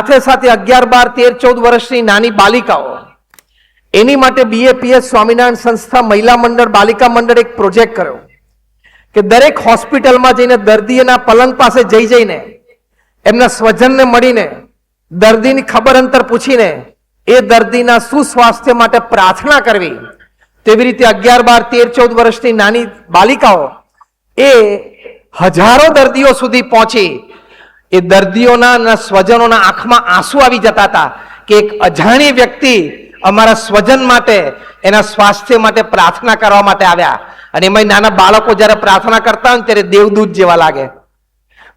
સાથે સાથે 11, 12, 13, 14 વર્ષની નાની બાલિકાઓ, એની માટે BAPS સ્વામિનારાયણ સંસ્થા મહિલા મંડળ બાલિકા મંડળ એક પ્રોજેક્ટ કર્યો કે દરેક હોસ્પિટલમાં જઈને દર્દીના પલંગ પાસે જઈને એમના સ્વજનને મળીને દર્દીની ખબર અંતર પૂછીને એ દર્દીના સુસ્વાસ્થ્ય માટે પ્રાર્થના કરવી. તેવી રીતે 11, 12, 13, 14 વર્ષની નાની બાલિકાઓ એ હજારો દર્દીઓ સુધી પહોંચી. એ દર્દીઓના સ્વજનોના આંખમાં આંસુ આવી જતા હતા કે એક અજાણી વ્યક્તિ અમારા સ્વજન માટે એના સ્વાસ્થ્ય માટે પ્રાર્થના કરવા માટે આવ્યા. અને એમાં નાના બાળકો જ્યારે પ્રાર્થના કરતા હોય ત્યારે દેવદૂત જેવા લાગે,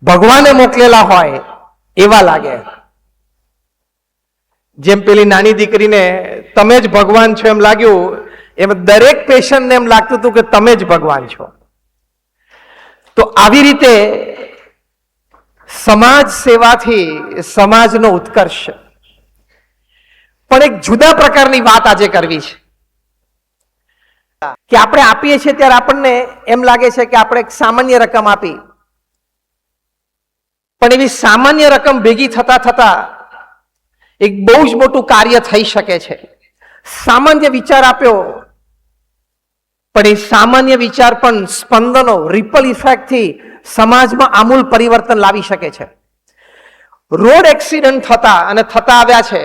ભગવાને મોકલેલા હોય એવા લાગે. જેમ પેલી નાની દીકરીને તમે જ ભગવાન છો એમ લાગ્યું, એમ દરેક પેશન્ટને એમ લાગતું હતું કે તમે જ ભગવાન છો. તો આવી રીતે સમાજ સેવાથી સમાજનો ઉત્કર્ષ. પણ એક જુદા પ્રકારની વાત આજે કરવી છે કે આપણે આપીએ છીએ ત્યારે આપણને એમ લાગે છે કે આપણે એક સામાન્ય રકમ આપી, પણ એવી સામાન્ય રકમ ભેગી થતા થતા એક બહુ જ મોટું કાર્ય થઈ શકે છે. સામાન્ય વિચાર આપ્યો, પણ એ સામાન્ય વિચાર પણ સ્પંદનો રિપલ ઇફેક્ટથી સમાજમાં આમૂલ પરિવર્તન લાવી શકે છે. રોડ એક્સિડન્ટ થતા અને થતા આવ્યા છે,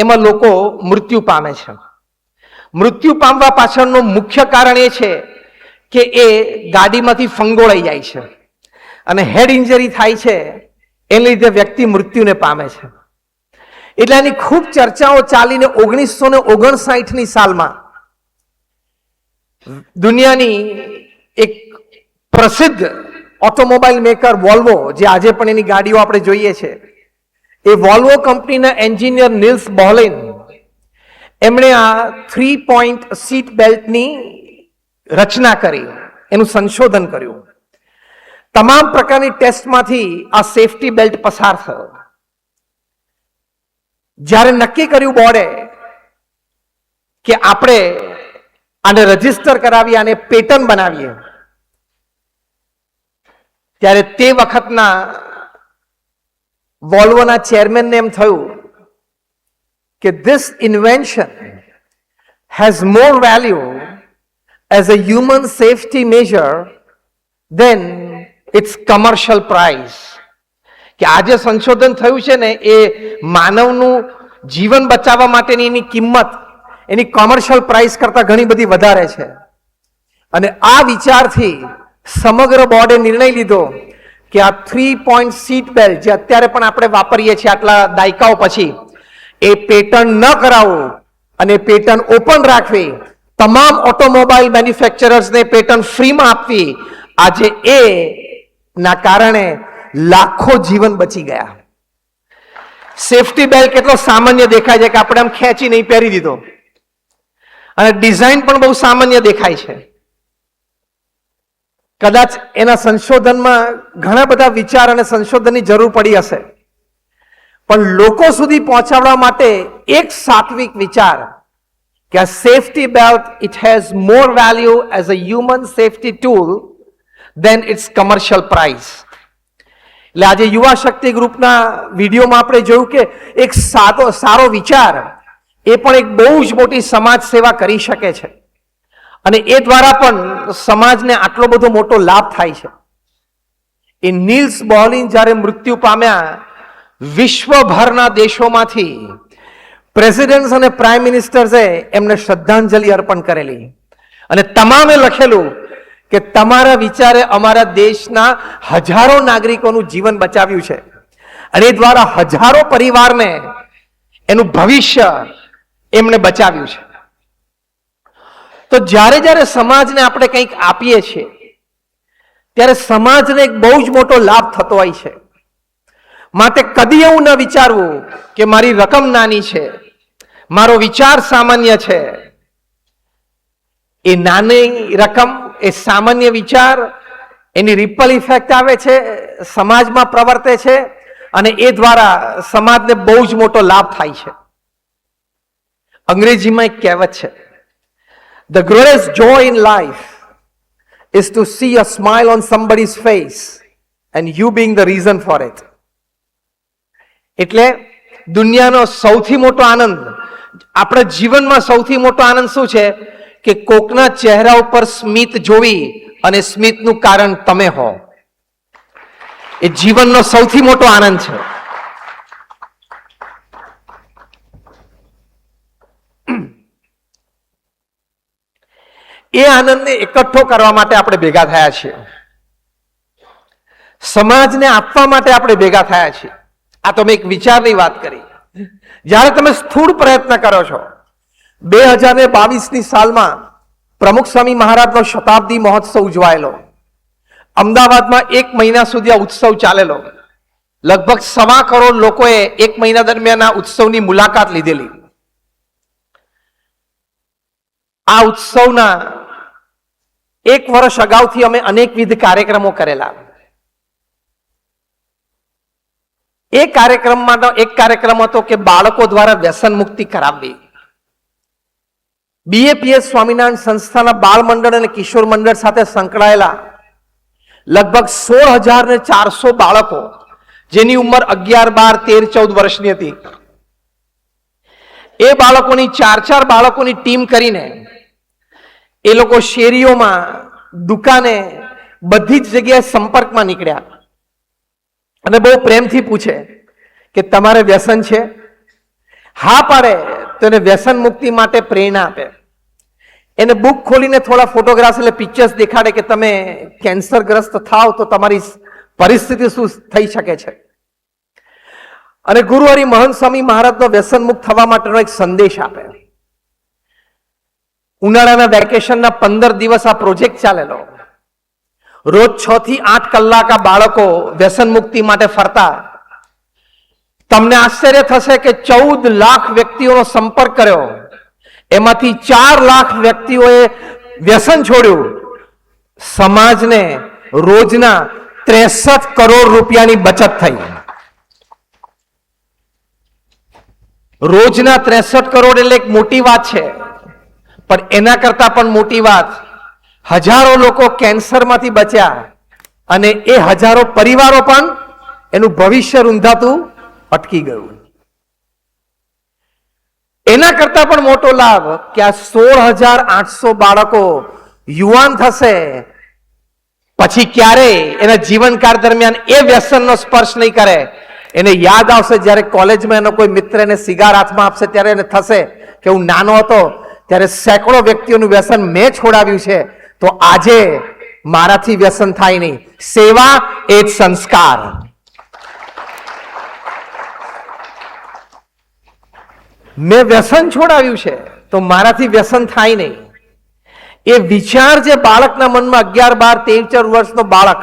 એમાં લોકો મૃત્યુ પામે છે. મૃત્યુ પામવા પાછળનું મુખ્ય કારણ એ છે કે એ ગાડીમાંથી ફંગોળાઈ જાય છે અને હેડ ઇન્જરી થાય છે, એને લીધે વ્યક્તિ મૃત્યુને પામે છે. એટલે આની ખૂબ ચર્ચાઓ ચાલીને 1959ની સાલમાં દુનિયાની એક પ્રસિદ્ધ ઓટોમોબાઈલ મેકર વોલ્વો, જે આજે પણ એની ગાડીઓ આપણે જોઈએ છે, એ વોલ્વો કંપનીના એન્જિનિયર નિલ્સ બોહલિન એમણે આ 3-point સીટ બેલ્ટની રચના કરી, એનું સંશોધન કર્યું. તમામ પ્રકારની ટેસ્ટમાંથી આ સેફટી બેલ્ટ પસાર થયો. જ્યારે નક્કી કર્યું બોર્ડે કે આપણે આને રજીસ્ટર કરાવીએ, આને પેટન્ટ બનાવીએ, ત્યારે તે વખતના વોલ્વોના ચેરમેનને એમ થયું કે this invention has more value as a human safety measure than its commercial price. કે આ જે સંશોધન થયું છે ને, એ માનવનું જીવન બચાવવા માટેની એની કિંમત એની કોમર્શિયલ પ્રાઇસ કરતા ઘણી બધી વધારે છે. અને આ વિચારથી સમગ્ર બોર્ડે નિર્ણય લીધો કે આ 3-point સીટ બેલ્ટ જે અત્યારે પણ આપણે વાપરીએ છીએ આટલા દાયકાઓ પછી, એ પેટન્ટ ન કરાવવું અને પેટન્ટ ઓપન રાખવી, તમામ ઓટોમોબાઈલ મેન્યુફેક્ચરર્સને પેટન્ટ ફ્રીમાં આપવી. આજે એ ના કારણે લાખો જીવન બચી ગયા. સેફટી બેલ્ટ કેટલો સામાન્ય દેખાય છે કે આપણે આમ ખેંચી નહીં પહેરી દીધો, અને ડિઝાઇન પણ બહુ સામાન્ય દેખાય છે. કદાચ એના સંશોધનમાં ઘણા બધા વિચાર અને સંશોધનની જરૂર પડી હશે, પણ લોકો સુધી પહોંચાડવા માટે એક સાત્વિક વિચાર કે આ safety belt it has more value as a human safety tool than its commercial price. એટલે આજે યુવા શક્તિ ગ્રુપના વિડીયોમાં આપણે જોયું કે એક સારો વિચાર એ પણ એક બહુ જ મોટી સમાજ સેવા કરી શકે છે, અને એ દ્વારા પણ સમાજને આટલો બધો મોટો લાભ થાય છે. એ નિલ્સ બોહલિન જ્યારે મૃત્યુ પામ્યા, વિશ્વભરના દેશોમાંથી પ્રેસિડેન્ટ્સ અને પ્રાઇમ મિનિસ્ટર્સે એમને શ્રદ્ધાંજલિ અર્પણ કરેલી, અને તમામે લખેલું કે તમારા વિચારે અમારા દેશના હજારો નાગરિકોનું જીવન બચાવ્યું છે, અને એ દ્વારા હજારો પરિવારને એનું ભવિષ્ય એમણે બચાવ્યું છે. તો જ્યારે જ્યારે સમાજને આપણે કંઈક આપીએ છીએ ત્યારે સમાજને એક બહુ જ મોટો લાભ થતો હોય છે. માટે કદી એવું ન વિચારવું કે મારી રકમ નાની છે, મારો વિચાર સામાન્ય છે. એ નાની રકમ, એ સામાન્ય વિચાર, એની રિપલ ઇફેક્ટ આવે છે, સમાજમાં પ્રવર્તે છે, અને એ દ્વારા સમાજને બહુ જ મોટો લાભ થાય છે. અંગ્રેજીમાં એક કહેવત છે, the greatest joy in life is to see a smile on somebody's face and you being the reason for it. એટલે દુનિયાનો સૌથી મોટો આનંદ, આપણા જીવનમાં સૌથી મોટો આનંદ શું છે? કે કોકના ચહેરા ઉપર સ્મિત જોવી અને સ્મિતનું કારણ તમે હો. એ જીવનનો સૌથી મોટો આનંદ છે. એ આનંદને એકઠો કરવા માટે આપણે ભેગા થયા છીએ. સમાજને આપવા માટે આપણે ભેગા થયા છીએ. આ તો મેં એક વિચારની વાત કરી. જ્યારે તમે સ્થૂળ પ્રયત્ન કરો છો, 2022ની સાલમાં પ્રમુખ સ્વામી મહારાજનો શતાબ્દી મહોત્સવ ઉજવાયેલો. અમદાવાદમાં 1 મહિના સુધી આ ઉત્સવ ચાલેલો. લગભગ 1.25 કરોડ લોકોએ 1 મહિના દરમિયાન આ ઉત્સવની મુલાકાત લીધેલી. આ ઉત્સવના 1 વર્ષ અગાઉથી અમે અનેકવિધ કાર્યક્રમો કરેલા. એ કાર્યક્રમમાં એક કાર્યક્રમ હતો કે બાળકો દ્વારા વ્યસન મુક્તિ કરાવવી. BAPS સ્વામિનારાયણ સંસ્થાના બાળ મંડળ અને કિશોર મંડળ સાથે સંકળાયેલા લગભગ 16,400 બાળકો, જેની ઉંમર 11, 12, 13, 14 વર્ષની હતી, એ બાળકોની 4 બાળકોની ટીમ કરીને એ લોકો શેરીઓમાં, દુકાને, બધી જ જગ્યાએ સંપર્કમાં નીકળ્યા અને બહુ પ્રેમથી પૂછે કે તમારે વ્યસન છે? હા પાડે તો એને વ્યસન મુક્તિ માટે પ્રેરણા આપે. એને બુક ખોલીને થોડા ફોટોગ્રાફ્સ એટલે પિક્ચર્સ દેખાડે કે તમે કેન્સરગ્રસ્ત થાવ તો તમારી પરિસ્થિતિ શું થઈ શકે છે. અને ગુરુ હરિ મહંત સ્વામી મહારાજનો વ્યસન મુક્ત થવા માટેનો એક સંદેશ આપે. ઉનાળાના વેકેશનના 15 દિવસ આ પ્રોજેક્ટ ચાલેલો. રોજ 6 થી 8 કલાક આ બાળકો વ્યસન મુક્તિ માટે ફરતા. તમને આશ્ચર્ય થશે કે 14 લાખ વ્યક્તિઓનો સંપર્ક કર્યો. એમાંથી 4 લાખ વ્યક્તિઓએ વ્યસન છોડ્યું. સમાજને રોજના 63 કરોડ રૂપિયાની બચત થઈ. રોજના 63 કરોડ એટલે એક મોટી વાત છે, પણ એના કરતા પણ મોટી વાત, હજારો લોકો કેન્સરમાંથી બચ્યા અને એ હજારો પરિવારો પણ એનું ભવિષ્ય રૂંધાતું અટકી ગયું. એના કરતા પણ મોટો લાભ કે આ 16,800 બાળકો યુવાન થશે, પછી ક્યારેય એના જીવનકાળ દરમિયાન એ વ્યસનનો સ્પર્શ નહીં કરે. એને યાદ આવશે જ્યારે કોલેજમાં એનો કોઈ મિત્ર એને સિગાર હાથમાં આપશે ત્યારે એને થશે કે હું નાનો હતો ત્યારે સેંકડો વ્યક્તિઓનું વ્યસન મેં છોડાવ્યું છે, તો આજે મારાથી વ્યસન થાય નહીં. સેવા એ જ સંસ્કાર. મેં વ્યસન છોડાવ્યું છે તો મારાથી વ્યસન થાય નહીં. એ વિચાર જે બાળકના મનમાં 11, 12, 13, 14 વર્ષનો બાળક,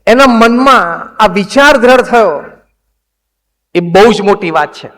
એના મનમાં આ વિચાર દ્રઢ થયો, એ બહુ જ મોટી વાત છે.